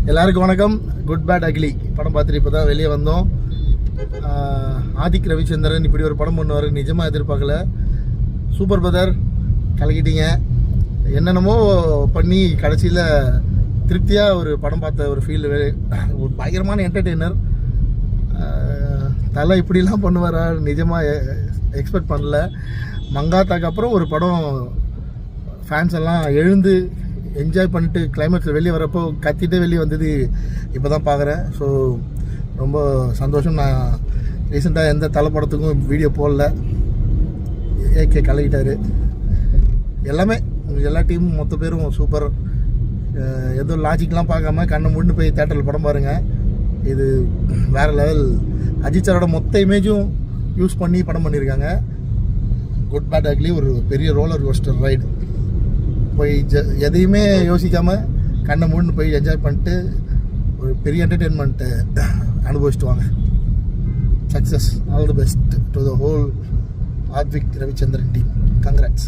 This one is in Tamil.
எல்லாருக்கும் வணக்கம். குட் பேட் அக்லி படம் பார்த்துட்டு இப்போ தான் வெளியே வந்தோம். ஆதிக் ரவிச்சந்திரன் இப்படி ஒரு படம் பண்ணுவார் நிஜமாக எதிர்பார்க்கல. சூப்பர் பிரதர், கலக்கிட்டீங்க. என்னென்னமோ பண்ணி கடைசியில் திருப்தியாக ஒரு படம் பார்த்த ஒரு ஃபீல். ஒரு பயங்கரமான என்டர்டெய்னர். தலை இப்படிலாம் பண்ணுவாரா நிஜமாக எக்ஸ்பெக்ட் பண்ணல. மங்காத்தாக்கு அப்புறம் ஒரு படம் ஃபேன்ஸ் எல்லாம் எழுந்து என்ஜாய் பண்ணிட்டு கிளைமேக்ஸில் வெளியே வரப்போ கத்திட்டே வெளியே வந்தது இப்போ தான் பார்க்குறேன். ஸோ ரொம்ப சந்தோஷம். நான் ரீசெண்டாக எந்த தலைப்படத்துக்கும் வீடியோ போடல. ஏகே கலக்கிட்டார். எல்லாமே எல்லா டீமும் மொத்த பேரும் சூப்பர். ஏதோ லாஜிக்லாம் பார்க்காம கண்ணை மூடின்னு போய் தேட்டரில் படம் பாருங்கள். இது வேறு லெவல். அஜித் சாரோட மொத்த இமேஜும் யூஸ் பண்ணி படம் பண்ணியிருக்காங்க. குட் பேட் அக்லி ஒரு பெரிய ரோலர் கோஸ்டர் ரைடு. போய் எதையுமே யோசிக்காமல் கண்ணை மூடின்னு போய் என்ஜாய் பண்ணிட்டு ஒரு பெரிய என்டர்டெயின்மெண்ட்டு அனுபவிச்சுட்டு வாங்க. Success, all the best to the whole Advik Ravichandran team. Congrats.